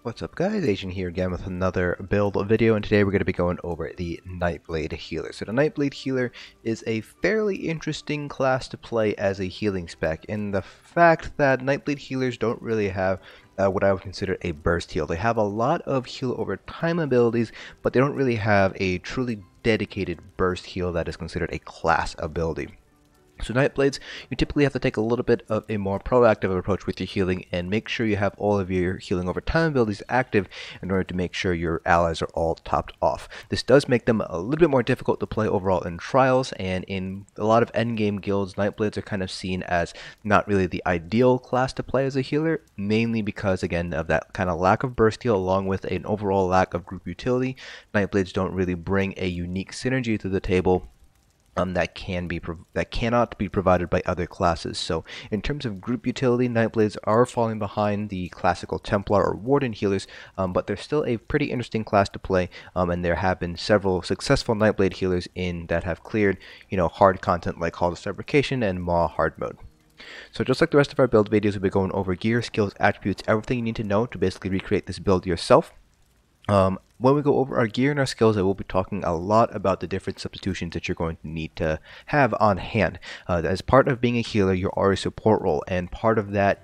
What's up guys, Asian here again with another build video, and today we're going to be going over the Nightblade Healer. So the Nightblade Healer is a fairly interesting class to play as a healing spec in the fact that Nightblade Healers don't really have what I would consider a burst heal. They have a lot of heal over time abilities, but they don't really have a truly dedicated burst heal that is considered a class ability. So Nightblades, you typically have to take a little bit of a more proactive approach with your healing and make sure you have all of your healing over time abilities active in order to make sure your allies are all topped off. This does make them a little bit more difficult to play overall in trials, and in a lot of endgame guilds, Nightblades are kind of seen as not really the ideal class to play as a healer, mainly because, again, of that kind of lack of burst heal along with an overall lack of group utility. Nightblades don't really bring a unique synergy to the table that cannot be provided by other classes. So in terms of group utility, Nightblades are falling behind the classical Templar or Warden healers, but they're still a pretty interesting class to play, and there have been several successful Nightblade healers that have cleared, hard content like Hall of Fabrication and Maw hard mode. So just like the rest of our build videos, we'll be going over gear, skills, attributes, everything you need to know to basically recreate this build yourself. When we go over our gear and our skills, I will be talking a lot about the different substitutions that you're going to need to have on hand. As part of being a healer, you are a support role, and part of that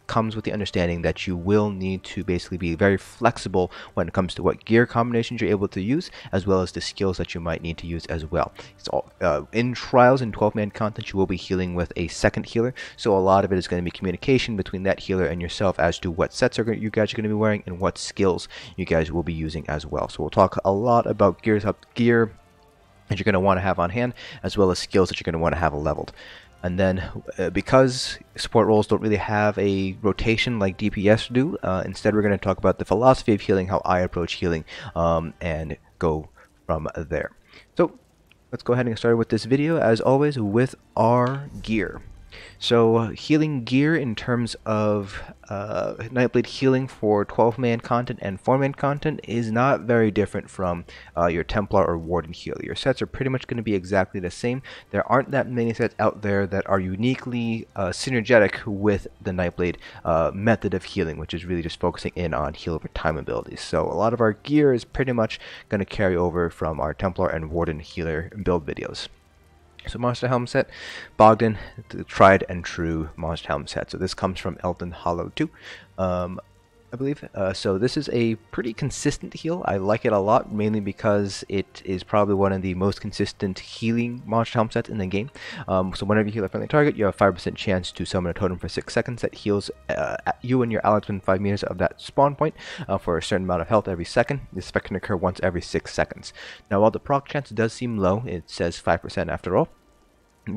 comes with the understanding that you will need to basically be very flexible when it comes to what gear combinations you're able to use, as well as the skills that you might need to use as well. So, in trials and 12-man content, you will be healing with a second healer, so a lot of it is going to be communication between that healer and yourself as to what sets you guys are going to be wearing and what skills you guys will be using as well. So we'll talk a lot about gear that you're going to want to have on hand, as well as skills that you're going to want to have leveled. And then, because support roles don't really have a rotation like DPS do, instead we're going to talk about the philosophy of healing, how I approach healing, and go from there. So let's go ahead and get started with this video, as always, with our gear. So healing gear in terms of Nightblade healing for 12-man content and 4-man content is not very different from your Templar or Warden heal. Your sets are pretty much going to be exactly the same. There aren't that many sets out there that are uniquely synergetic with the Nightblade method of healing, which is really just focusing in on heal over time abilities. So a lot of our gear is pretty much going to carry over from our Templar and Warden healer build videos. So Monster Helm Set, Bogdan, the tried and true Monster Helm Set. So this comes from Elden Hollow 2, I believe. So this is a pretty consistent heal. I like it a lot, mainly because it is probably one of the most consistent healing Monster Helm Sets in the game. So whenever you heal a friendly target, you have a 5% chance to summon a totem for 6 seconds that heals you and your allies within 5 meters of that spawn point for a certain amount of health every second. This effect can occur once every 6 seconds. Now, while the proc chance does seem low, it says 5% after all,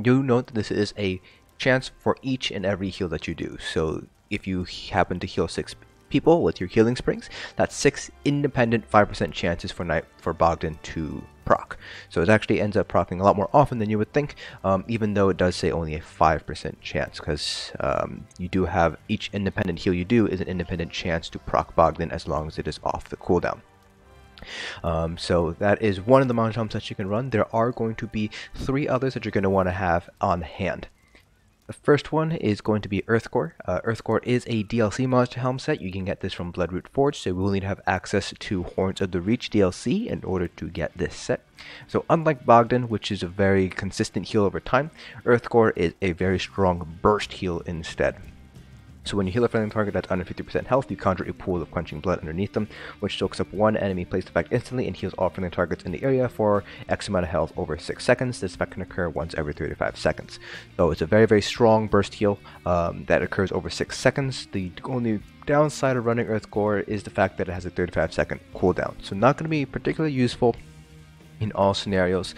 do note that this is a chance for each and every heal that you do. So if you happen to heal 6 people with your healing springs, that's 6 independent 5% chances for Bogdan to proc. So it actually ends up procking a lot more often than you would think, even though it does say only a 5% chance, because you do have each independent heal you do is an independent chance to proc Bogdan as long as it is off the cooldown. So that is one of the Monster Helm sets you can run. There are going to be 3 others that you're going to want to have on hand. The first one is going to be Earthgore. Earthgore is a DLC Monster Helm set. You can get this from Bloodroot Forge, so we will need to have access to Horns of the Reach DLC in order to get this set. So unlike Bogdan, which is a very consistent heal over time, Earthgore is a very strong burst heal instead. So when you heal a friendly target that's under 50% health, you conjure a pool of quenching blood underneath them, which soaks up one enemy placed effect instantly and heals all friendly targets in the area for X amount of health over 6 seconds. This effect can occur once every 35 seconds. So it's a very, very strong burst heal that occurs over 6 seconds. The only downside of running Earthgore is the fact that it has a 35-second cooldown. So not going to be particularly useful in all scenarios.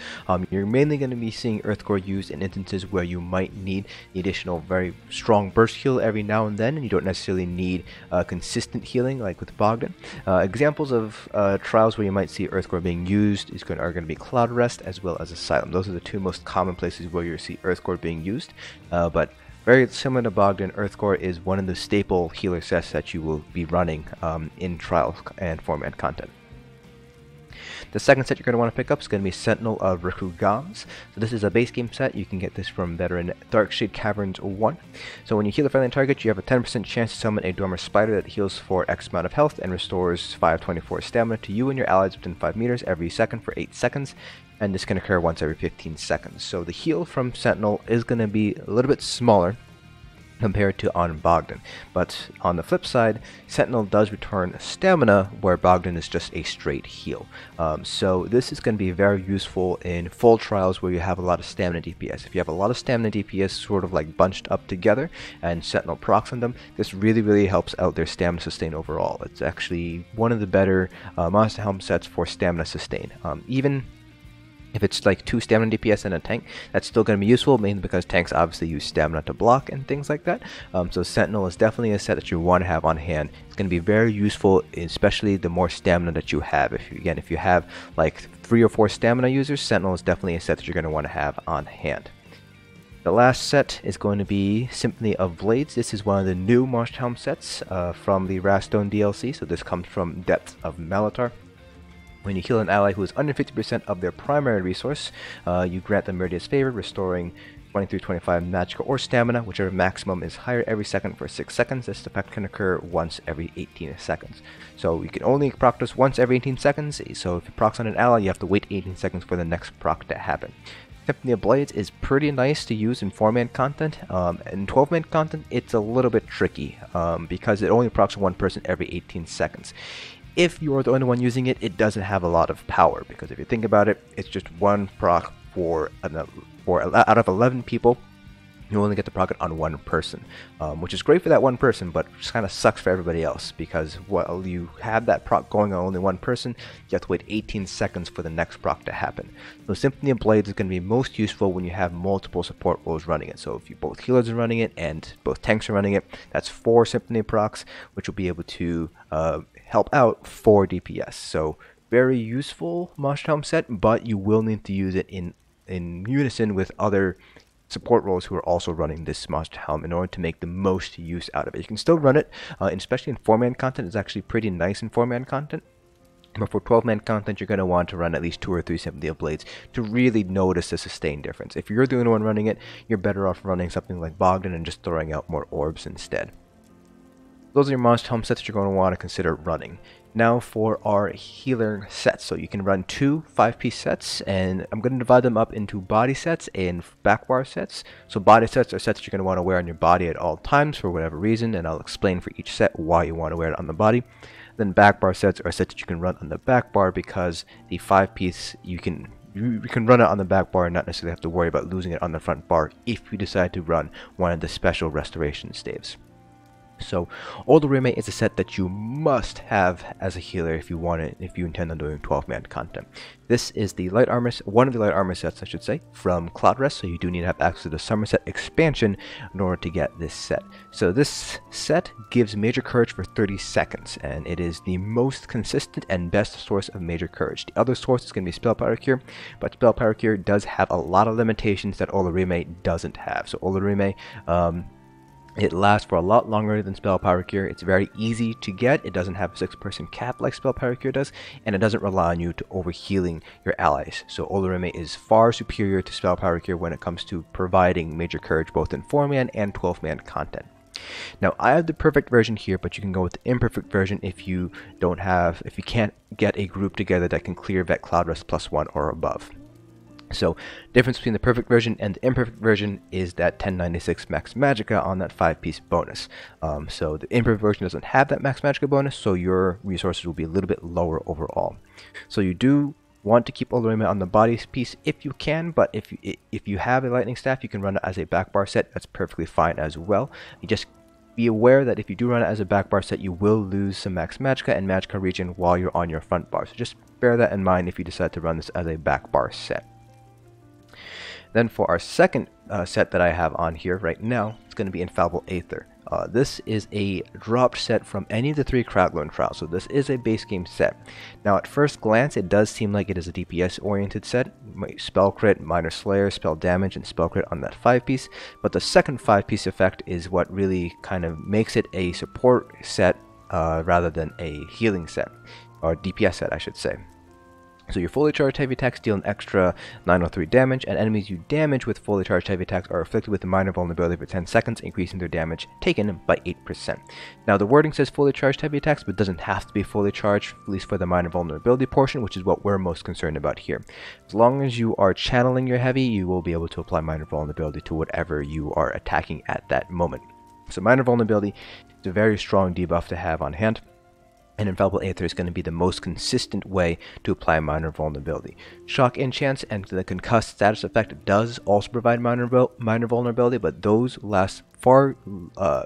You're mainly going to be seeing Earthgore used in instances where you might need the additional very strong burst heal every now and then, and you don't necessarily need consistent healing like with Bogdan. Examples of trials where you might see Earthgore being used are going to be Cloud Rest as well as Asylum. Those are the 2 most common places where you see Earthgore being used, but very similar to Bogdan, Earthgore is one of the staple healer sets that you will be running in trials and 4-man content. The second set you're going to want to pick up is going to be Sentinel of Rkugamz. So this is a base game set. You can get this from Veteran Darkshade Caverns 1. So when you heal a friendly target, you have a 10% chance to summon a Dormer Spider that heals for X amount of health and restores 524 stamina to you and your allies within 5 meters every second for 8 seconds. And this can occur once every 15 seconds. So the heal from Sentinel is going to be a little bit smaller compared to on Bogdan. But on the flip side, Sentinel does return stamina, where Bogdan is just a straight heal. So this is going to be very useful in full trials where you have a lot of stamina DPS. If you have a lot of stamina DPS sort of like bunched up together and Sentinel procs on them, this really helps out their stamina sustain overall. It's actually one of the better monster helm sets for stamina sustain. Even if it's like 2 stamina DPS and a tank, that's still going to be useful, mainly because tanks obviously use stamina to block and things like that. So Sentinel is definitely a set that you want to have on hand. It's going to be very useful, especially the more stamina that you have. If you have like 3 or 4 stamina users, Sentinel is definitely a set that you're going to want to have on hand. The last set is going to be Symphony of Blades. This is one of the new Monster Helm sets from the Wrathstone DLC, so this comes from Depths of Malatar. When you heal an ally who is under 50% of their primary resource, you grant them Meridia's Favor, restoring 23-25 magical or stamina, whichever maximum is higher every second for 6 seconds. This effect can occur once every 18 seconds. So you can only proc this once every 18 seconds, so if you proc on an ally, you have to wait 18 seconds for the next proc to happen. Symphony of Blades is pretty nice to use in 4-man content. In 12-man content, it's a little bit tricky, because it only procs one person every 18 seconds. If you are the only one using it, it doesn't have a lot of power, because if you think about it, it's just one proc for out of 11 people. You only get to proc it on one person, which is great for that one person, but just kind of sucks for everybody else, because while you have that proc going on only one person, you have to wait 18 seconds for the next proc to happen. So Symphony of Blades is going to be most useful when you have multiple support roles running it. So if you both healers are running it and both tanks are running it, that's 4 Symphony procs, which will be able to help out 4 DPS. So very useful Monster Helm set, but you will need to use it in unison with other support roles who are also running this Monster Helm in order to make the most use out of it. You can still run it, especially in 4-man content. It's actually pretty nice in 4-man content. But for 12-man content, you're going to want to run at least 2 or 3 Symphony of Blades to really notice the sustain difference. If you're the only one running it, you're better off running something like Bogdan and just throwing out more Orbs instead. Those are your Monster Helm sets that you're going to want to consider running. Now for our healer sets. So you can run 2 5-piece sets, and I'm going to divide them up into body sets and backbar sets. So body sets are sets that you're going to want to wear on your body at all times for whatever reason, and I'll explain for each set why you want to wear it on the body. Then backbar sets are sets that you can run on the backbar, because the 5-piece you can run it on the back bar and not necessarily have to worry about losing it on the front bar if you decide to run one of the special restoration staves. So Olorime is a set that you must have as a healer if you want it, if you intend on doing 12-man content. This is the light armor, one of the light armor sets I should say, from Cloudrest, so you do need to have access to the Somerset expansion in order to get this set. So this set gives Major Courage for 30 seconds, and it is the most consistent and best source of Major Courage. The other source is going to be Spell Power Cure, but Spell Power Cure does have a lot of limitations that Olorime doesn't have. So Olorime, it lasts for a lot longer than Spell Power Cure. It's very easy to get. It doesn't have a 6-person cap like Spell Power Cure does, and it doesn't rely on you to overhealing your allies. So Olorime is far superior to Spell Power Cure when it comes to providing Major Courage both in 4-man and 12-man content. Now I have the perfect version here, but you can go with the imperfect version if you can't get a group together that can clear Vet Cloudrest +1 or above. So, difference between the perfect version and the imperfect version is that 1096 Max Magicka on that 5-piece bonus. So the imperfect version doesn't have that Max Magicka bonus, so your resources will be a little bit lower overall. So you do want to keep Olorime on the body piece if you can, but if you have a lightning staff, you can run it as a backbar set. That's perfectly fine as well. You just be aware that if you do run it as a backbar set, you will lose some Max Magicka and Magicka regen while you're on your front bar. So just bear that in mind if you decide to run this as a backbar set. Then for our second set that I have on here right now, it's going to be Infallible Aether. This is a dropped set from any of the 3 Crowdloan trials, so this is a base game set. Now at first glance, it does seem like it is a DPS oriented set. Spell crit, minor slayer, spell damage, and spell crit on that 5-piece. But the second 5-piece effect is what really kind of makes it a support set rather than a healing set, or DPS set I should say. So your fully charged heavy attacks deal an extra 903 damage, and enemies you damage with fully charged heavy attacks are afflicted with a minor vulnerability for 10 seconds, increasing their damage taken by 8%. Now the wording says fully charged heavy attacks, but doesn't have to be fully charged, at least for the minor vulnerability portion, which is what we're most concerned about here. As long as you are channeling your heavy, you will be able to apply minor vulnerability to whatever you are attacking at that moment. So minor vulnerability is a very strong debuff to have on hand. And Infallible Aether is going to be the most consistent way to apply minor vulnerability. Shock enchants and the concussed status effect does also provide minor vulnerability, but those last far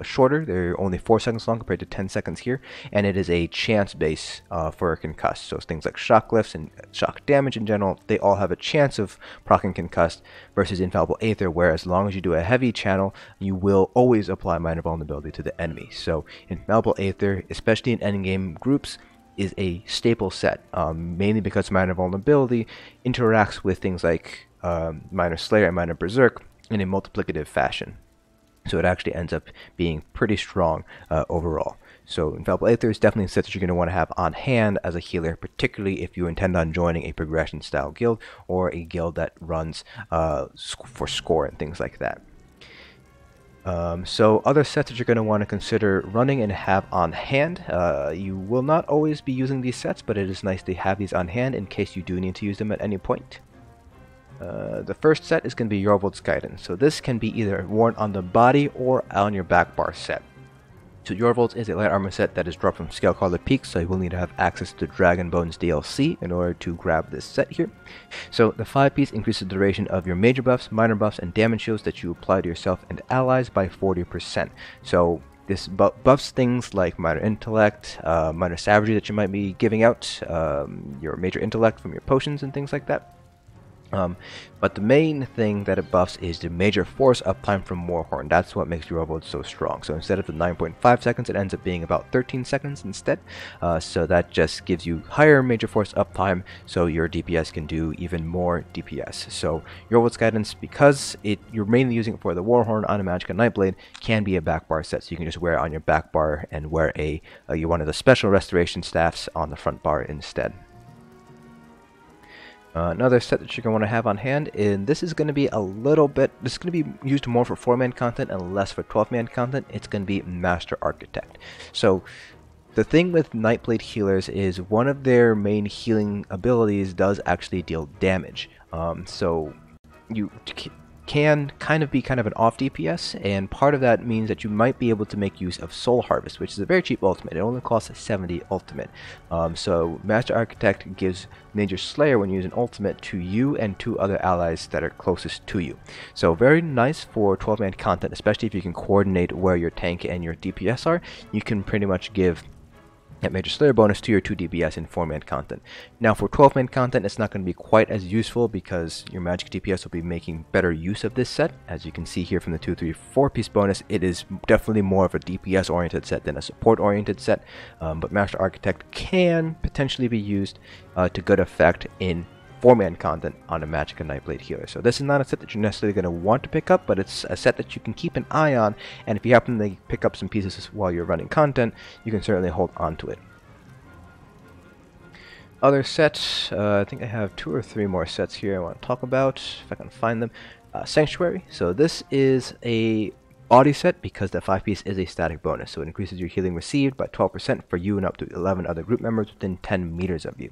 shorter. They're only 4 seconds long compared to 10 seconds here, and it is a chance base for a concussed. So things like shock lifts and shock damage in general, they all have a chance of proccing concussed versus Infallible Aether, where as long as you do a heavy channel, you will always apply minor vulnerability to the enemy. So Infallible Aether, especially in endgame groups, is a staple set, mainly because minor vulnerability interacts with things like minor Slayer and minor Berserk in a multiplicative fashion. So it actually ends up being pretty strong overall. So Infallible Aether is definitely a set that you're going to want to have on hand as a healer, particularly if you intend on joining a progression style guild or a guild that runs for score and things like that. So other sets that you're going to want to consider running and have on hand. You will not always be using these sets, but it is nice to have these on hand in case you do need to use them at any point. The first set is going to be Jorvuld's Guidance. So this can be either worn on the body or on your back bar set. So Jorvuld's is a light armor set that is dropped from Scalecaller Peaks, so you will need to have access to Dragon Bones DLC in order to grab this set here. So the 5-piece increases the duration of your major buffs, minor buffs, and damage shields that you apply to yourself and allies by 40%. So this buffs things like minor intellect, minor savagery that you might be giving out, your major intellect from your potions and things like that. But the main thing that it buffs is the major force uptime from Warhorn. That's what makes Jorvuld so strong. So instead of the 9.5 seconds, it ends up being about 13 seconds instead. So that just gives you higher major force uptime, so your DPS can do even more DPS. So Jorvuld's Guidance, because you're mainly using it for the Warhorn on a Magicka Nightblade, can be a back bar set. So you can just wear it on your back bar and wear one of the special restoration staffs on the front bar instead. Another set that you're going to want to have on hand, and this is going to be this is going to be used more for 4-man content and less for 12-man content. It's going to be Master Architect. So the thing with Nightblade healers is one of their main healing abilities does actually deal damage. So you can be kind of an off DPS, and part of that means that you might be able to make use of Soul Harvest, which is a very cheap ultimate. It only costs 70 ultimate. So Master Architect gives Major Slayer when you use an ultimate to you and 2 other allies that are closest to you. So very nice for 12-man content, especially if you can coordinate where your tank and your DPS are. You can pretty much give that Major Slayer bonus to your 2 DPS in 4-man content. Now for 12-man content, it's not going to be quite as useful because your magic DPS will be making better use of this set. As you can see here from the 2, 3, 4-piece bonus, it is definitely more of a DPS oriented set than a support oriented set, but Master Architect can potentially be used to good effect in 4-man content on a Magicka Nightblade healer. So this is not a set that you're necessarily going to want to pick up, but it's a set that you can keep an eye on, and if you happen to pick up some pieces while you're running content, you can certainly hold on to it. Other sets, I think I have 2 or 3 more sets here I want to talk about, if I can find them. Sanctuary. So this is a body set because the 5-piece is a static bonus, so it increases your healing received by 12% for you and up to 11 other group members within 10 meters of you.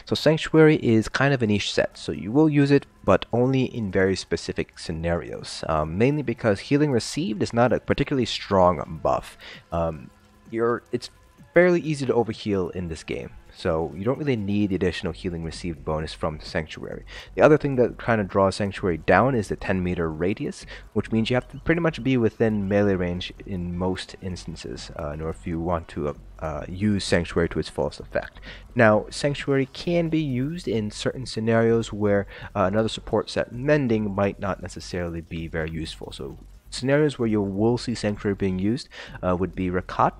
So Sanctuary is kind of a niche set, so you will use it, but only in very specific scenarios, mainly because healing received is not a particularly strong buff. It's fairly easy to overheal in this game, so you don't really need the additional healing received bonus from Sanctuary. The other thing that kind of draws Sanctuary down is the 10-meter radius, which means you have to pretty much be within melee range in most instances in order if you want to use Sanctuary to its fullest effect. Now, Sanctuary can be used in certain scenarios where another support set, Mending, might not necessarily be very useful. So scenarios where you will see Sanctuary being used would be Rakat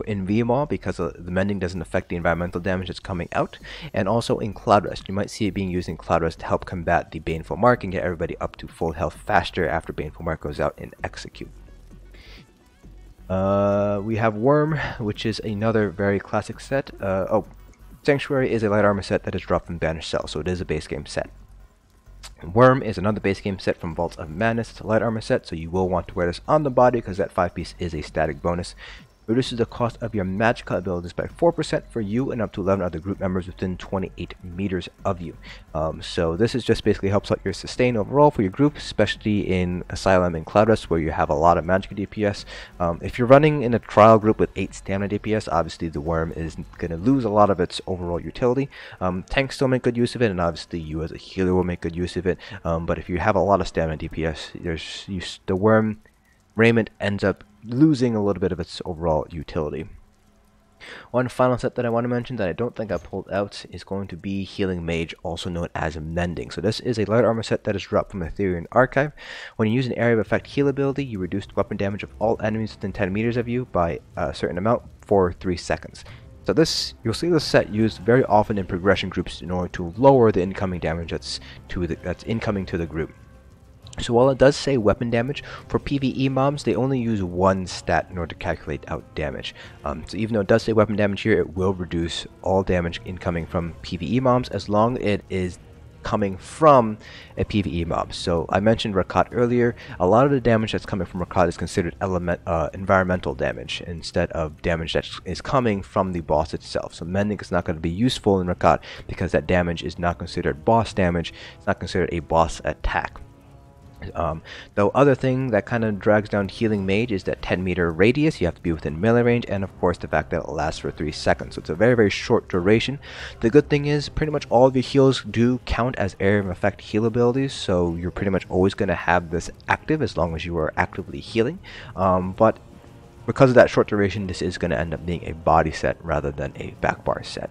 in VMAW, because the Mending doesn't affect the environmental damage that's coming out, and also in Cloud Rest. You might see it being used in Cloud Rest to help combat the Baneful Mark and get everybody up to full health faster after Baneful Mark goes out and Execute. We have Worm, which is another very classic set. Sanctuary is a light armor set that is dropped from Banished Cell, so it is a base game set. Worm is another base game set from Vaults of Madness. It's a light armor set, so you will want to wear this on the body because that 5-piece is a static bonus. Reduces the cost of your magical abilities by 4% for you and up to 11 other group members within 28 meters of you. So this is just basically helps out your sustain overall for your group, especially in Asylum and Cloud Rest where you have a lot of magical DPS. If you're running in a trial group with 8 stamina DPS, obviously the Worm is going to lose a lot of its overall utility. Tanks still make good use of it, and obviously you as a healer will make good use of it. But if you have a lot of stamina DPS, the Worm Raiment ends up losing a little bit of its overall utility. One final set that I want to mention that I don't think I pulled out is going to be Healing Mage, also known as Mending. So this is a light armor set that is dropped from Ethereal Archive. When you use an area of effect heal ability, you reduce the weapon damage of all enemies within 10 meters of you by a certain amount for 3 seconds. So you'll see this set used very often in progression groups in order to lower the incoming damage that's incoming to the group. So while it does say weapon damage, for PvE mobs, they only use one stat in order to calculate out damage. So even though it does say weapon damage here, it will reduce all damage incoming from PvE mobs as long as it is coming from a PvE mob. So I mentioned Blockade earlier. A lot of the damage that's coming from Blockade is considered environmental damage instead of damage that is coming from the boss itself. So Mending is not going to be useful in Blockade because that damage is not considered boss damage. It's not considered a boss attack. The other thing that kind of drags down Healing Mage is that 10-meter radius. You have to be within melee range, and of course the fact that it lasts for 3 seconds. So it's a very, very short duration. The good thing is pretty much all of your heals do count as area of effect heal abilities, so you're pretty much always going to have this active as long as you are actively healing. But because of that short duration, this is going to end up being a body set rather than a back bar set.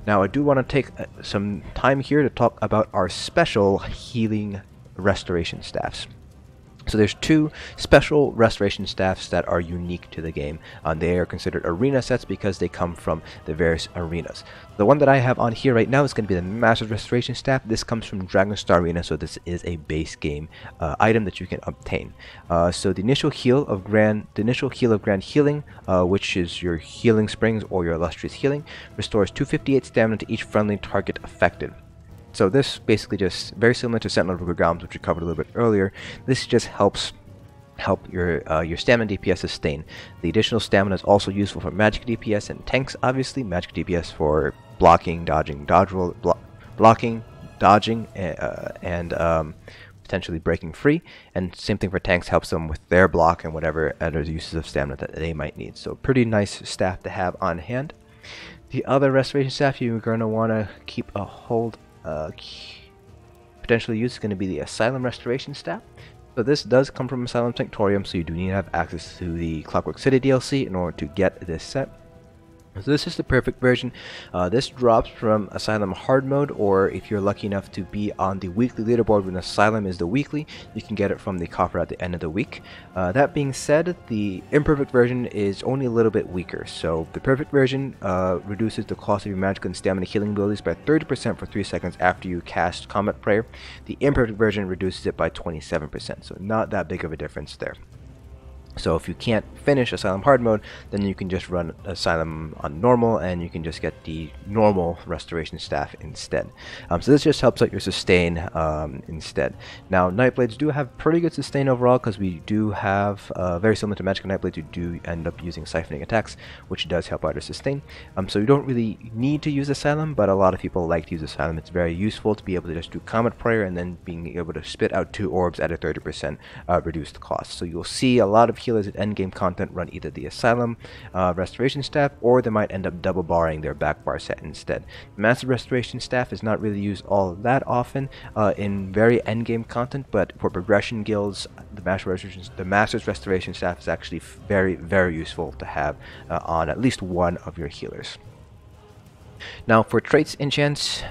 Now I do want to take some time here to talk about our special healing restoration staffs. So there's 2 special restoration staffs that are unique to the game. They are considered arena sets because they come from the various arenas. The one that I have on here right now is going to be the Master's Restoration Staff. This comes from Dragonstar Arena, so this is a base game item that you can obtain. So the initial heal of Grand Healing, which is your Healing Springs or your Illustrious Healing, restores 258 stamina to each friendly target affected. So this basically just very similar to Sentinel of Rkugamz, which we covered a little bit earlier. This just help your stamina DPS sustain. The additional stamina is also useful for magic DPS and tanks. Obviously, magic DPS for blocking, dodging, and potentially breaking free. And same thing for tanks, helps them with their block and whatever other uses of stamina that they might need. So pretty nice staff to have on hand. The other restoration staff you're going to want to keep a hold potentially used is going to be the Asylum Restoration Staff. So this does come from Asylum Sanctorium, so you do need to have access to the Clockwork City DLC in order to get this set. So this is the perfect version. This drops from Asylum Hard Mode, or if you're lucky enough to be on the weekly leaderboard when Asylum is the weekly, you can get it from the coffer at the end of the week. That being said, the imperfect version is only a little bit weaker. So the perfect version reduces the cost of your magical and stamina healing abilities by 30% for 3 seconds after you cast Combat Prayer. The imperfect version reduces it by 27%, so not that big of a difference there. So if you can't finish Asylum Hard Mode, then you can just run Asylum on normal, and you can just get the normal restoration staff instead. So this just helps out your sustain instead. Now Nightblades do have pretty good sustain overall, because we do have, very similar to Magical Nightblades, you do end up using siphoning attacks, which does help out your sustain. So you don't really need to use Asylum, but a lot of people like to use Asylum. It's very useful to be able to just do Combat Prayer and then being able to spit out 2 orbs at a 30% reduced cost. So you'll see a lot of healers at endgame content run either the Asylum Restoration Staff, or they might end up double barring their back bar set instead. The Master Restoration Staff is not really used all that often in very endgame content, but for progression guilds, the Master's Restoration Staff is actually very, very useful to have on at least one of your healers. Now for traits enchants,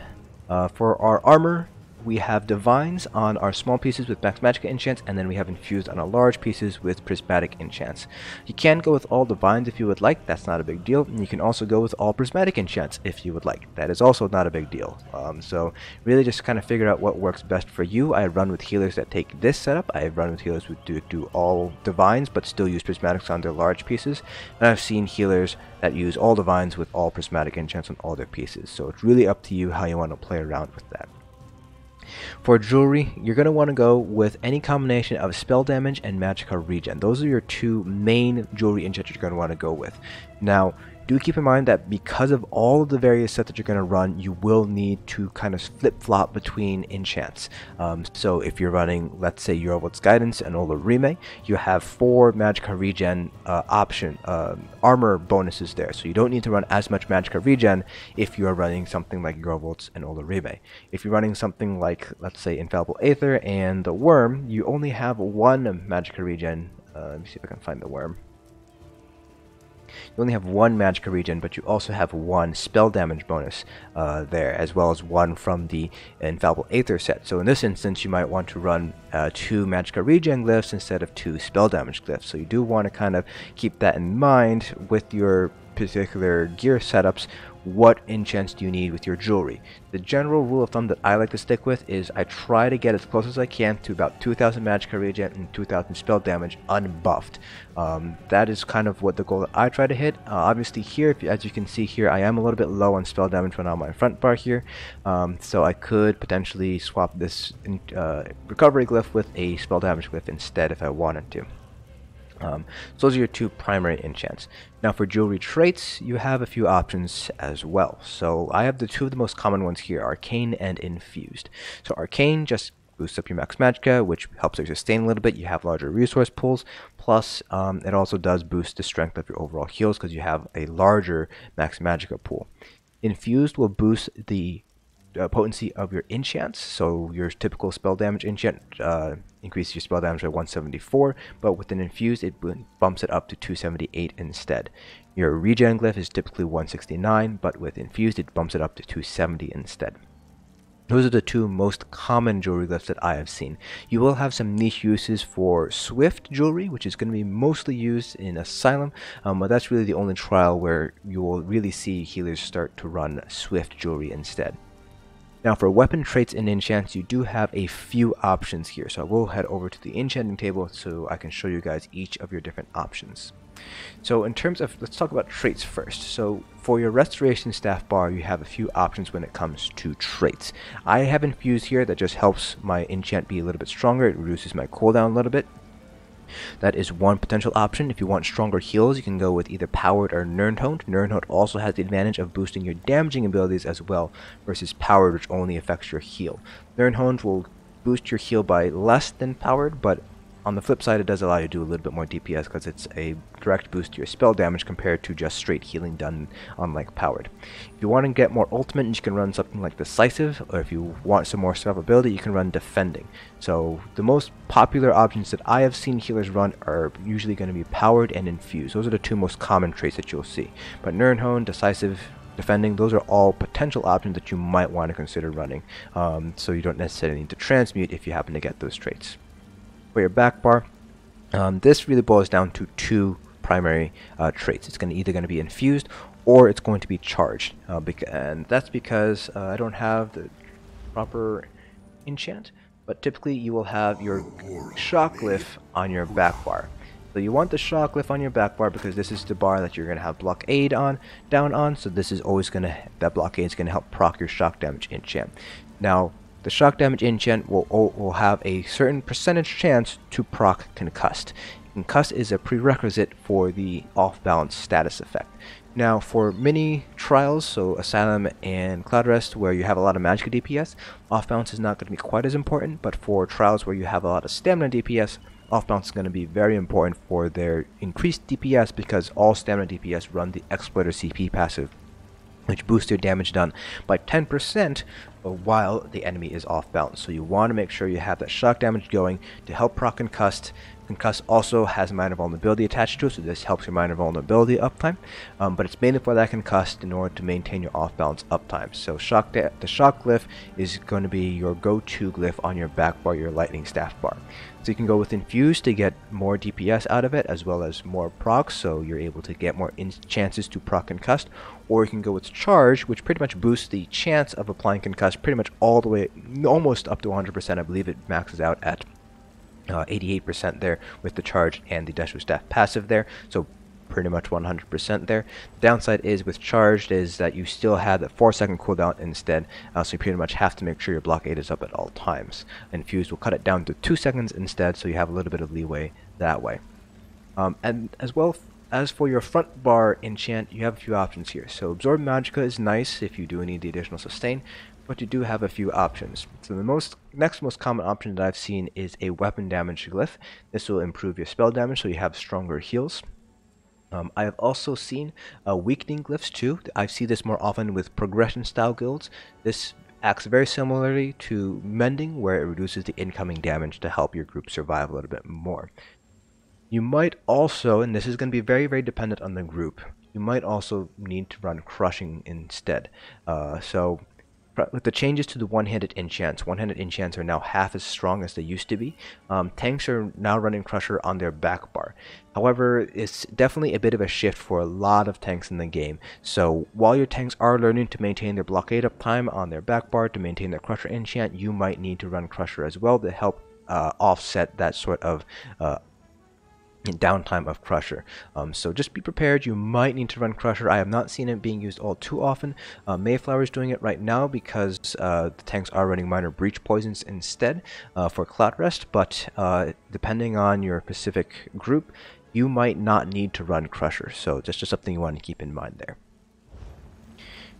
for our armor, we have Divines on our small pieces with Max Magicka enchants, and then we have Infused on our large pieces with Prismatic enchants. You can go with all Divines if you would like, that's not a big deal, and you can also go with all Prismatic enchants if you would like, that is also not a big deal. So really just kind of figure out what works best for you. I run with healers that take this setup, I run with healers who do all Divines but still use Prismatics on their large pieces, and I've seen healers that use all Divines with all Prismatic enchants on all their pieces, so it's really up to you how you want to play around with that. For jewelry, you're going to want to go with any combination of spell damage and magicka regen. Those are your two main jewelry enchants you're going to want to go with. Now, do keep in mind that because of all of the various sets that you're going to run, you will need to kind of flip-flop between enchants. So if you're running, let's say, Jorvuld's Guidance and Olorime, you have 4 magicka regen armor bonuses there. So you don't need to run as much magicka regen if you are running something like Jorvuld's and Olorime. If you're running something like, let's say, Infallible Aether and the Worm, you only have 1 magicka regen. Let me see if I can find the Worm. You only have 1 magicka regen, but you also have 1 spell damage bonus there, as well as 1 from the Infallible Aether set. So in this instance, you might want to run 2 magicka regen glyphs instead of 2 spell damage glyphs. So you do want to kind of keep that in mind with your particular gear setups. What enchants do you need with your jewelry? The general rule of thumb that I like to stick with is I try to get as close as I can to about 2000 magicka regen and 2000 spell damage unbuffed. That is kind of what the goal that I try to hit. Obviously here, as you can see here, I am a little bit low on spell damage when on my front bar here, so I could potentially swap this recovery glyph with a spell damage glyph instead if I wanted to. So those are your 2 primary enchants. Now for jewelry traits, you have a few options as well. So I have the 2 of the most common ones here, Arcane and Infused. So Arcane just boosts up your max magicka, which helps you sustain a little bit. You have larger resource pools, plus it also does boost the strength of your overall heals because you have a larger max magicka pool. Infused will boost the potency of your enchants, so your typical spell damage enchant increases your spell damage by 174, but with an Infused it bumps it up to 278 instead. Your regen glyph is typically 169, but with Infused it bumps it up to 270 instead. Those are the 2 most common jewelry glyphs that I have seen. You will have some niche uses for Swift jewelry, which is going to be mostly used in Asylum, but that's really the only trial where you will really see healers start to run Swift jewelry instead. Now for weapon traits and enchants, you do have a few options here. So I will head over to the enchanting table so I can show you guys each of your different options. So in terms of, let's talk about traits first. So for your Restoration Staff bar, you have a few options when it comes to traits. I have Infused here that just helps my enchant be a little bit stronger. It reduces my cooldown a little bit. That is one potential option. If you want stronger heals, you can go with either Powered or Nirn Honed. Nirn Honed also has the advantage of boosting your damaging abilities as well, versus Powered, which only affects your heal. Nirn Honed will boost your heal by less than Powered, but on the flip side, it does allow you to do a little bit more DPS because it's a direct boost to your spell damage compared to just straight healing done on like Powered. If you want to get more ultimate, you can run something like Decisive, or if you want some more survivability, you can run Defending. So the most popular options that I have seen healers run are usually going to be Powered and Infused. Those are the 2 most common traits that you'll see. But Nirn Honed, Decisive, Defending, those are all potential options that you might want to consider running. So you don't necessarily need to transmute if you happen to get those traits. For your back bar, this really boils down to 2 primary traits. It's either going to be Infused or it's going to be Charged, and that's because I don't have the proper enchant, but typically you will have your shock glyph on your back bar. So you want the shock glyph on your back bar because this is the bar that you're going to have Blockade down on, so this is always going to, that Blockade is going to help proc your shock damage enchant. Now, the shock damage enchant will have a certain percentage chance to proc Concussed. Concussed is a prerequisite for the off-balance status effect. Now for mini trials, so Asylum and Cloud Rest, where you have a lot of magicka DPS, off-balance is not going to be quite as important, but for trials where you have a lot of stamina DPS, off-balance is going to be very important for their increased DPS because all stamina DPS run the Exploiter CP passive, which boosts your damage done by 10% while the enemy is off balance. So you want to make sure you have that shock damage going to help proc Concussed Concuss also has minor vulnerability attached to it, so this helps your minor vulnerability uptime, but it's mainly for that concussed in order to maintain your off-balance uptime. So the shock glyph is going to be your go-to glyph on your back bar, your lightning staff bar. So you can go with Infused to get more DPS out of it, as well as more procs, so you're able to get more chances to proc Concussed, or you can go with Charge, which pretty much boosts the chance of applying Concussed pretty much all the way, almost up to 100%. I believe it maxes out at 88% there with the Charge and the Destro staff passive there, so pretty much 100% there. The downside is with Charged is that you still have the 4-second cooldown instead, so you pretty much have to make sure your Blockade is up at all times. Infused will cut it down to 2 seconds instead, so you have a little bit of leeway that way. And as well as for your front bar enchant, you have a few options here. So Absorb Magicka is nice if you do need the additional sustain, but you do have a few options. So the next most common option that I've seen is a weapon damage glyph. This will improve your spell damage, so you have stronger heals. I have also seen weakening glyphs too. I see this more often with progression style guilds. This acts very similarly to Mending, where it reduces the incoming damage to help your group survive a little bit more. You might also, and this is going to be very, very dependent on the group, you might also need to run Crushing instead. So with the changes to the one-handed enchants are now half as strong as they used to be. Tanks are now running Crusher on their back bar. However, it's definitely a bit of a shift for a lot of tanks in the game. So while your tanks are learning to maintain their Blockade uptime on their back bar to maintain their Crusher enchant, you might need to run Crusher as well to help offset that sort of downtime of Crusher. So just be prepared, you might need to run Crusher. I have not seen it being used all too often. Mayflower is doing it right now because the tanks are running minor breach poisons instead for Cloud Rest, but depending on your specific group, you might not need to run Crusher, so just something you want to keep in mind there.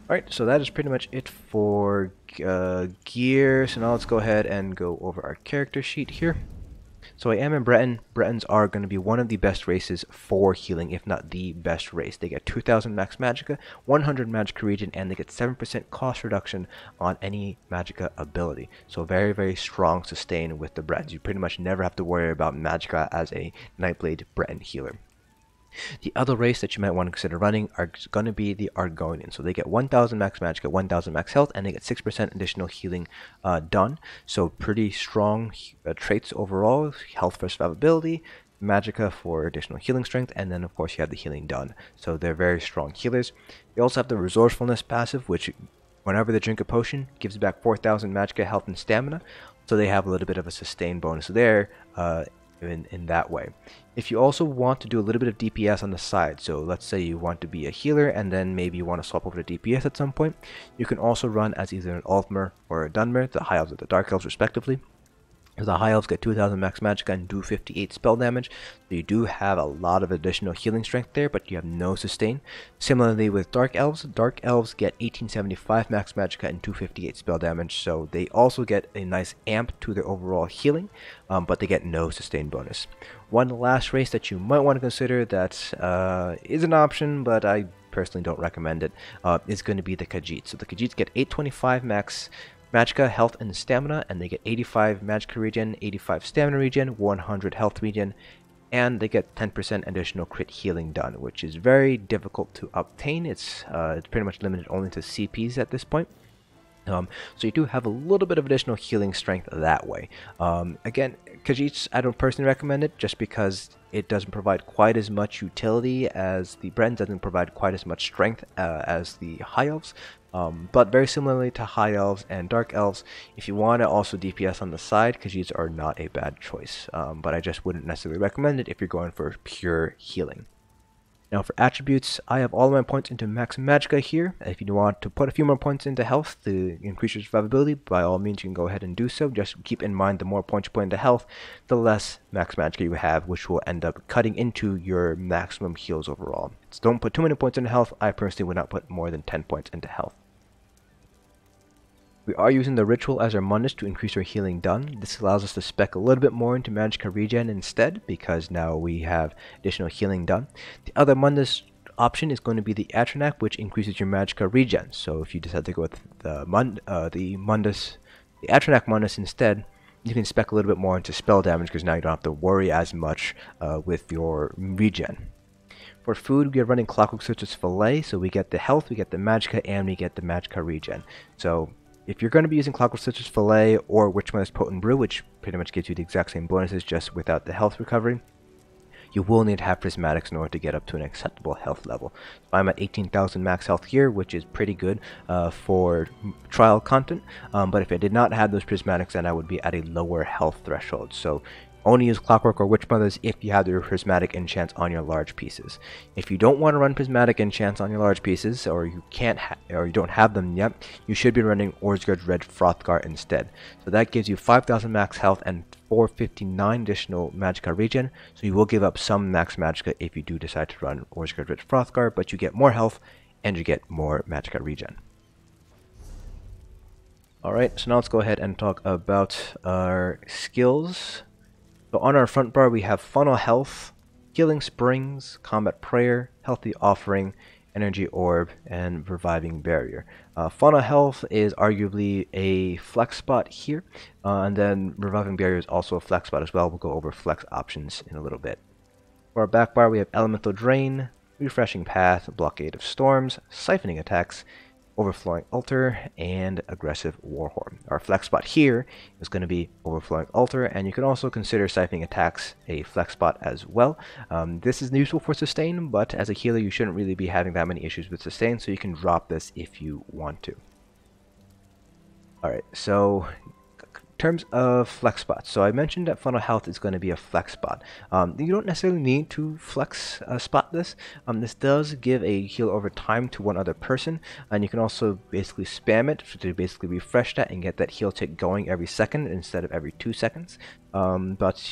Alright, so that is pretty much it for gear. So now let's go ahead and go over our character sheet here. So I am in Breton. Bretons are going to be one of the best races for healing, if not the best race. They get 2000 max magicka, 100 magicka regen, and they get 7% cost reduction on any magicka ability. So very, very strong sustain with the Bretons. You pretty much never have to worry about magicka as a Nightblade Breton healer. The other race that you might want to consider running are going to be the Argonians. So they get 1000 max magicka, 1000 max health, and they get 6% additional healing done. So pretty strong traits overall. Health for survivability, magicka for additional healing strength, and then of course you have the healing done. So they're very strong healers. They also have the resourcefulness passive, which whenever they drink a potion gives back 4000 magicka health and stamina. So they have a little bit of a sustain bonus there in that way. If you also want to do a little bit of DPS on the side, so let's say you want to be a healer and then maybe you want to swap over to DPS at some point, you can also run as either an Altmer or a Dunmer, the High Elves or the Dark Elves respectively. The High Elves get 2000 max magicka and do 58 spell damage, so you do have a lot of additional healing strength there, but you have no sustain. Similarly with Dark Elves get 1875 max magicka and 258 spell damage, so they also get a nice amp to their overall healing, but they get no sustain bonus. One last race that you might want to consider that is an option, but I personally don't recommend it, is going to be the Khajiits. So the Khajiits get 825 max magicka, health, and stamina, and they get 85 magicka regen, 85 stamina regen, 100 health regen, and they get 10% additional crit healing done, which is very difficult to obtain. It's pretty much limited only to CPs at this point. So you do have a little bit of additional healing strength that way. Again, Khajiits, I don't personally recommend it just because it doesn't provide quite as much utility as the Bretons, doesn't provide quite as much strength as the High Elves. But very similarly to High Elves and Dark Elves, if you want to also DPS on the side, Khajiits are not a bad choice. But I just wouldn't necessarily recommend it if you're going for pure healing. Now for attributes, I have all of my points into max magicka here. If you want to put a few more points into health to increase your survivability, by all means you can go ahead and do so. Just keep in mind the more points you put into health, the less max magicka you have, which will end up cutting into your maximum heals overall. So don't put too many points into health. I personally would not put more than 10 points into health. We are using the Ritual as our Mundus to increase our healing done. This allows us to spec a little bit more into magicka regen instead, because now we have additional healing done. The other Mundus option is going to be the Atronach, which increases your magicka regen. So if you decide to go with the Atronach Mundus instead, you can spec a little bit more into spell damage because now you don't have to worry as much with your regen. For food, we are running Clockwork Citrus Fillet, so we get the health, we get the magicka, and we get the magicka regen. So if you're going to be using Clockwork Citrus Fillet or Witchmother's Potent Brew, which pretty much gives you the exact same bonuses just without the health recovery, you will need to have Prismatics in order to get up to an acceptable health level. So I'm at 18,000 max health here, which is pretty good for trial content, but if I did not have those Prismatics, then I would be at a lower health threshold. So only use Clockwork or Witchmothers if you have the Prismatic enchants on your large pieces. If you don't want to run Prismatic enchants on your large pieces, or you can't or you don't have them yet, you should be running Orzgerd's Red Frothgar instead. So that gives you 5,000 max health and 459 additional magicka regen, so you will give up some max magicka if you do decide to run Orzgerd's Red Frothgar, but you get more health and you get more magicka regen. Alright, so now let's go ahead and talk about our skills. So on our front bar we have Funnel Health, Healing Springs, Combat Prayer, Healthy Offering, Energy Orb, and Reviving Barrier. Funnel Health is arguably a flex spot here, and then Reviving Barrier is also a flex spot as well. We'll go over flex options in a little bit. For our back bar we have Elemental Drain, Refreshing Path, Blockade of Storms, Siphoning Attacks, Overflowing Altar, and Aggressive Warhorn. Our flex spot here is going to be Overflowing Altar, and you can also consider Siphoning Attacks a flex spot as well. This is useful for sustain, but as a healer you shouldn't really be having that many issues with sustain, so you can drop this if you want to. Alright, so in terms of flex spots, so I mentioned that Funnel Health is going to be a flex spot. You don't necessarily need to flex spot this. This does give a heal over time to one other person, and you can also basically spam it to basically refresh that and get that heal tick going every second instead of every 2 seconds. If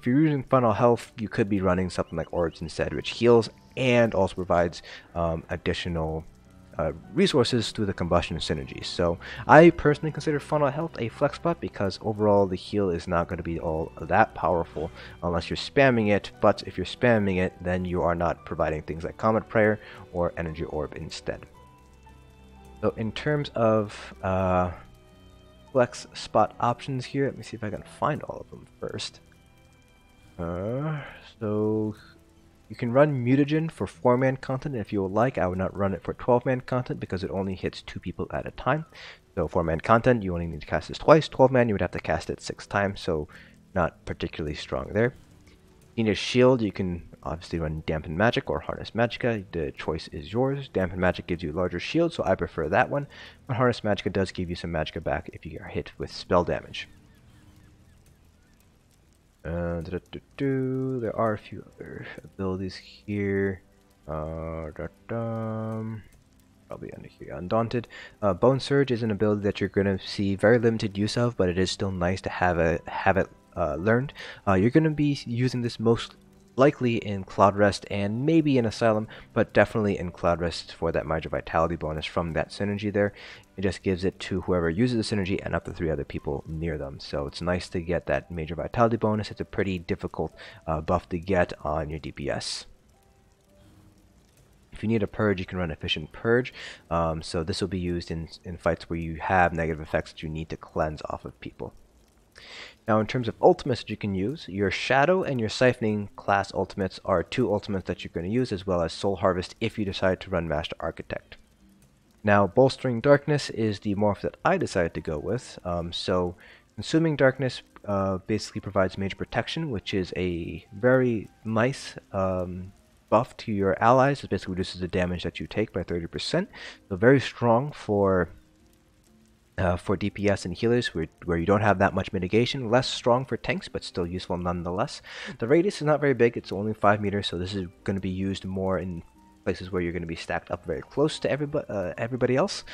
you're using Funnel Health, you could be running something like Orbs instead, which heals and also provides additional resources through the combustion synergy. So I personally consider Funnel Health a flex spot because overall the heal is not going to be all that powerful unless you're spamming it, but if you're spamming it then you are not providing things like Combat Prayer or Energy Orb instead. So in terms of flex spot options here, let me see if I can find all of them first. So you can run Mutagen for 4-man content if you would like. I would not run it for 12-man content because it only hits 2 people at a time. So 4-man content, you only need to cast this twice. 12-man, you would have to cast it 6 times, so not particularly strong there. You need a shield, you can obviously run Dampen Magic or Harness Magicka. The choice is yours. Dampen Magic gives you a larger shield, so I prefer that one. But Harness Magicka does give you some Magicka back if you are hit with spell damage. There are a few other abilities here. Probably under here. Undaunted. Bone Surge is an ability that you're going to see very limited use of, but it is still nice to have it learned. You're going to be using this most likely in Cloud Rest and maybe in Asylum, but definitely in Cloud Rest for that Major Vitality bonus from that synergy there. It just gives it to whoever uses the synergy and up to 3 other people near them. So it's nice to get that Major Vitality bonus. It's a pretty difficult buff to get on your DPS. If you need a purge, you can run Efficient Purge. So this will be used in fights where you have negative effects that you need to cleanse off of people. Now in terms of ultimates that you can use, your Shadow and your Siphoning class ultimates are 2 ultimates that you're going to use, as well as Soul Harvest if you decide to run Master Architect. Now Bolstering Darkness is the morph that I decided to go with. So Consuming Darkness basically provides major protection, which is a very nice buff to your allies. It basically reduces the damage that you take by 30%. So very strong for DPS and healers where you don't have that much mitigation. Less strong for tanks, but still useful nonetheless. The radius is not very big, it's only 5 meters, so this is going to be used more in places where you're going to be stacked up very close to everybody else.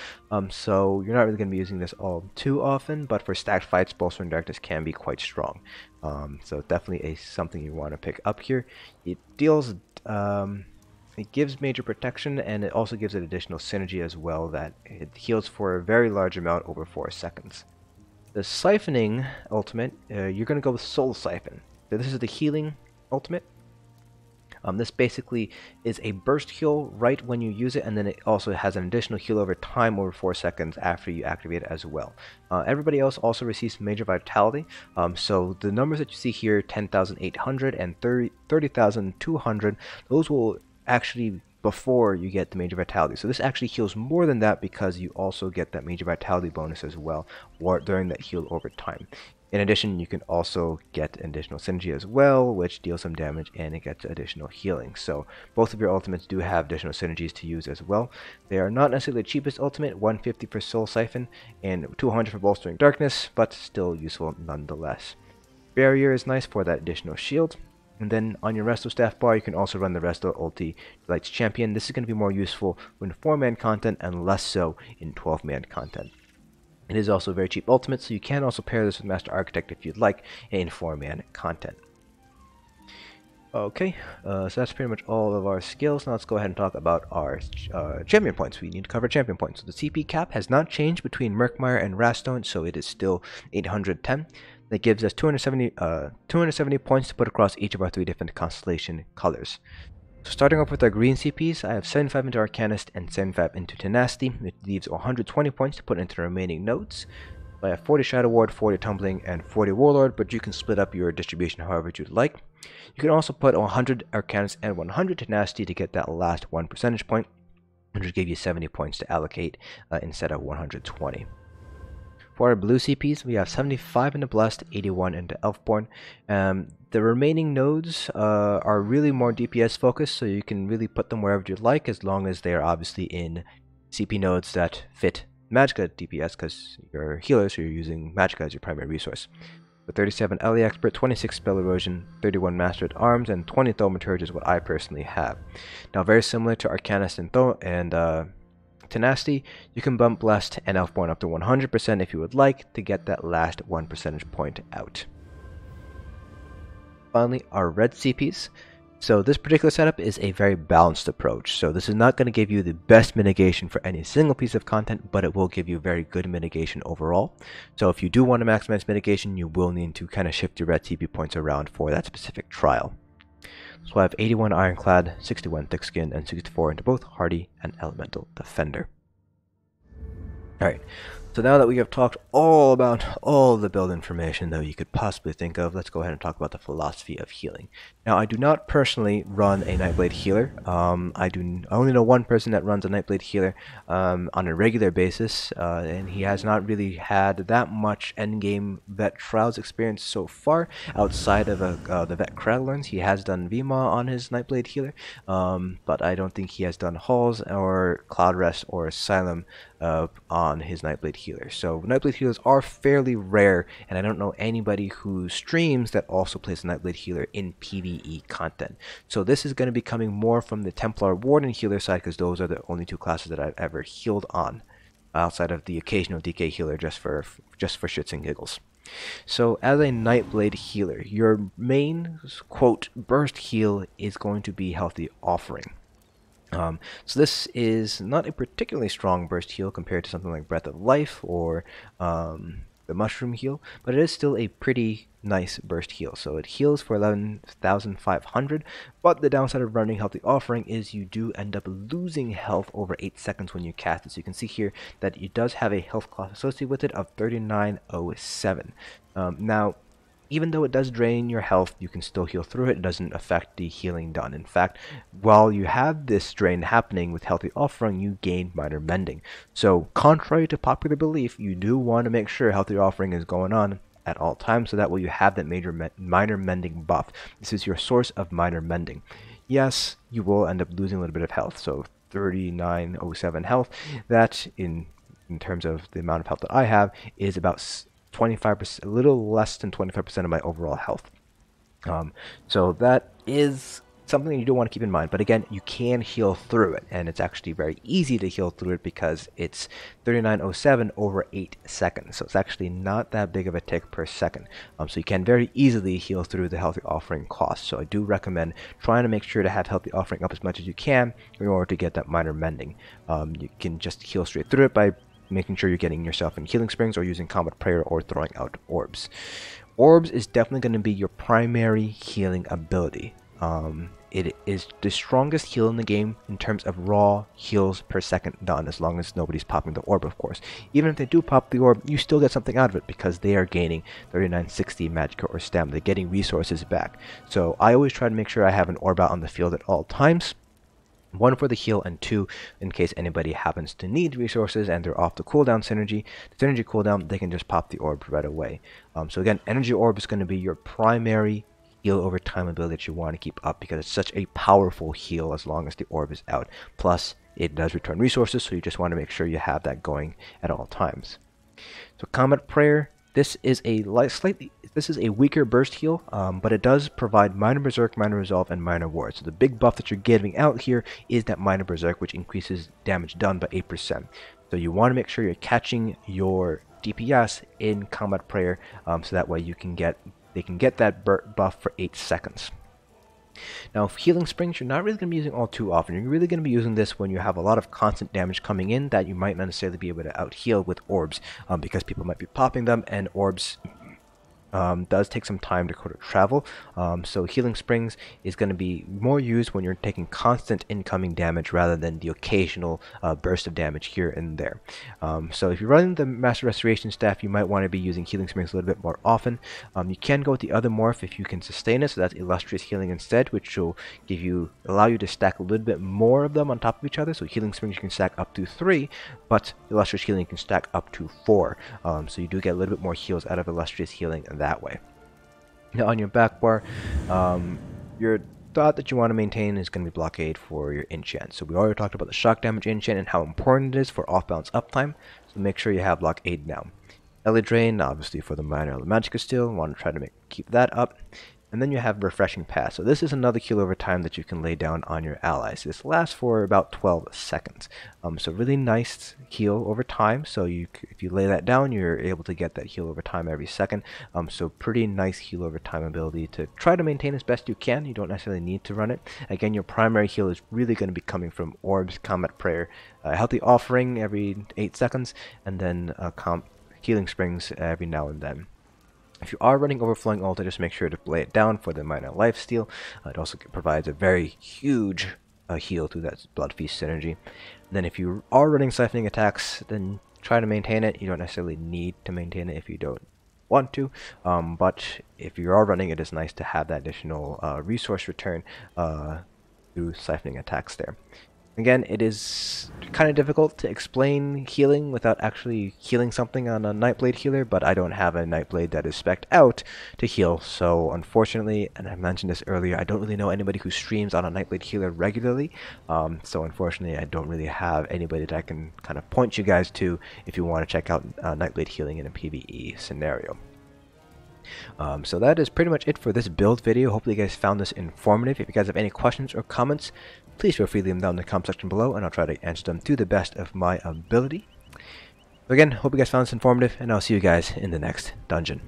So you're not really going to be using this all too often, but for stacked fights, Bolstering Darkness can be quite strong. So definitely something you want to pick up here. It deals... It gives major protection, and it also gives it additional synergy as well, that it heals for a very large amount over 4 seconds. The Siphoning ultimate, you're going to go with Soul Siphon. So this is the healing ultimate. This basically is a burst heal right when you use it, and then it also has an additional heal over time over 4 seconds after you activate it as well. Everybody else also receives Major Vitality, so the numbers that you see here, 10,800 and 30,200, those will actually before you get the Major Vitality. So this actually heals more than that because you also get that Major Vitality bonus as well during that heal over time. In addition, you can also get additional synergy as well, which deals some damage and it gets additional healing. So both of your ultimates do have additional synergies to use as well. They are not necessarily the cheapest ultimate, 150 for Soul Siphon and 200 for Bolstering Darkness, but still useful nonetheless. Barrier is nice for that additional shield. And then on your Resto staff bar, you can also run the Resto ulti Light's Champion. This is going to be more useful in 4-man content and less so in 12-man content. It is also a very cheap ultimate, so you can also pair this with Master Architect if you'd like in 4-man content. Okay, so that's pretty much all of our skills. Now let's go ahead and talk about our champion points. We need to cover champion points. So the CP cap has not changed between Murkmire and Wrathstone, so it is still 810. That gives us 270 points to put across each of our 3 different constellation colors. So starting off with our green CPs, I have 75 into Arcanist and 75 into Tenacity. It leaves 120 points to put into the remaining nodes. I have 40 Shadow Ward, 40 Tumbling, and 40 Warlord, but you can split up your distribution however you'd like. You can also put 100 Arcanist and 100 Tenacity to get that last 1 percentage point, which will give you 70 points to allocate instead of 120. For our blue CPs, we have 75 into Blessed, 81 into Elfborn. The remaining nodes are really more DPS focused, so you can really put them wherever you'd like, as long as they are obviously in CP nodes that fit Magicka DPS, because you're healers, so you're using Magicka as your primary resource. With 37 Ellie Expert, 26 Spell Erosion, 31 Master at Arms, and 20 Thaumaturge is what I personally have. Now, very similar to Arcanist and Tenacity, you can bump Blessed and Elfborn up to 100% if you would like to get that last 1 percentage point out. Finally, our red CPs. So this particular setup is a very balanced approach. So this is not going to give you the best mitigation for any single piece of content, but it will give you very good mitigation overall. So if you do want to maximize mitigation, you will need to kind of shift your red CP points around for that specific trial. So I have 81 Ironclad, 61 Thick Skin, and 64 into both Hardy and Elemental Defender. Alright, so now that we have talked all about all the build information that you could possibly think of, let's go ahead and talk about the philosophy of healing. Now, I do not personally run a Nightblade healer. I only know one person that runs a Nightblade healer on a regular basis, and he has not really had that much endgame vet trials experience so far, outside of the vet Kraglerns. He has done VMA on his Nightblade healer, but I don't think he has done Halls or Cloud Rest or Asylum on his Nightblade healer. So Nightblade healers are fairly rare, and I don't know anybody who streams that also plays a Nightblade healer in PvE content. So this is going to be coming more from the Templar Warden healer side, because those are the only 2 classes that I've ever healed on, outside of the occasional DK healer just for shits and giggles. So as a Nightblade healer, your main quote burst heal is going to be Healthy Offering. So this is not a particularly strong burst heal compared to something like Breath of Life or the Mushroom heal, but it is still a pretty nice burst heal. So it heals for 11,500, but the downside of running Healthy Offering is you do end up losing health over 8 seconds when you cast it. So you can see here that it does have a health cost associated with it of 3907. Now, even though it does drain your health, you can still heal through it. It doesn't affect the healing done. In fact, while you have this drain happening with Healthy Offering, you gain Minor Mending. So, contrary to popular belief, you do want to make sure Healthy Offering is going on at all times, so that way you have that Minor Mending buff. This is your source of Minor Mending. Yes, you will end up losing a little bit of health, so 3907 health. That, in terms of the amount of health that I have, is about 25%, a little less than 25% of my overall health. So that is something you do want to keep in mind. But again, you can heal through it, and it's actually very easy to heal through it because it's 3907 over 8 seconds. So it's actually not that big of a tick per second. So you can very easily heal through the Healthy Offering cost. So I do recommend trying to make sure to have Healthy Offering up as much as you can in order to get that Minor Mending. You can just heal straight through it by making sure you're getting yourself in Healing Springs or using Combat Prayer or throwing out Orbs. Orbs is definitely going to be your primary healing ability. it is the strongest heal in the game in terms of raw heals per second done, as long as nobody's popping the orb, of course. Even if they do pop the orb, you still get something out of it because they are gaining 3960 magic or stamina. They're getting resources back. So I always try to make sure I have an orb out on the field at all times. 1 for the heal, and 2 in case anybody happens to need resources and they're off the cooldown synergy. The synergy cooldown, they can just pop the orb right away. So again, energy orb is going to be your primary heal over time ability that you want to keep up because it's such a powerful heal as long as the orb is out. Plus, it does return resources, so you just want to make sure you have that going at all times. So Combat Prayer. This is a weaker burst heal, but it does provide Minor Berserk, Minor Resolve, and Minor Ward. So the big buff that you're getting out here is that Minor Berserk, which increases damage done by 8%. So you want to make sure you're catching your DPS in Combat Prayer, so that way they can get that buff for 8 seconds. Now, Healing Springs, you're not really going to be using all too often. You're really going to be using this when you have a lot of constant damage coming in that you might not necessarily be able to out-heal with orbs, because people might be popping them, and orbs does take some time to travel. So Healing Springs is going to be more used when you're taking constant incoming damage rather than the occasional burst of damage here and there. So if you're running the Master Restoration Staff, you might want to be using Healing Springs a little bit more often. You can go with the other morph if you can sustain it, so that's Illustrious Healing instead, which will allow you to stack a little bit more of them on top of each other. So Healing Springs you can stack up to 3, but Illustrious Healing can stack up to 4. So you do get a little bit more heals out of Illustrious Healing that way. Now on your back bar, your thought that you want to maintain is going to be Blockade for your enchant. So we already talked about the shock damage enchant and how important it is for off-balance uptime, so make sure you have Blockade now. Ellie Drain, obviously for the minor Magica still, want to try to keep that up. And then you have Refreshing Pass. So this is another heal over time that you can lay down on your allies. This lasts for about 12 seconds. So really nice heal over time. So if you lay that down, you're able to get that heal over time every second. So pretty nice heal over time ability to try to maintain as best you can. You don't necessarily need to run it. Again, your primary heal is really going to be coming from Orbs, Combat Prayer, Healthy Offering every 8 seconds, and then Healing Springs every now and then. If you are running Overflowing Altar, just make sure to lay it down for the minor lifesteal. It also provides a very huge heal through that Blood Feast synergy. And then if you are running Siphoning Attacks, then try to maintain it. You don't necessarily need to maintain it if you don't want to, but if you are running it, is nice to have that additional resource return through Siphoning Attacks there. Again, it is kind of difficult to explain healing without actually healing something on a Nightblade healer, but I don't have a Nightblade that is spec'd out to heal, so unfortunately, and I mentioned this earlier, I don't really know anybody who streams on a Nightblade healer regularly, so unfortunately I don't really have anybody that I can kind of point you guys to if you want to check out Nightblade healing in a PvE scenario. So that is pretty much it for this build video. Hopefully you guys found this informative. If you guys have any questions or comments, please feel free to leave them down in the comment section below, and I'll try to answer them to the best of my ability. So again, hope you guys found this informative, and I'll see you guys in the next dungeon.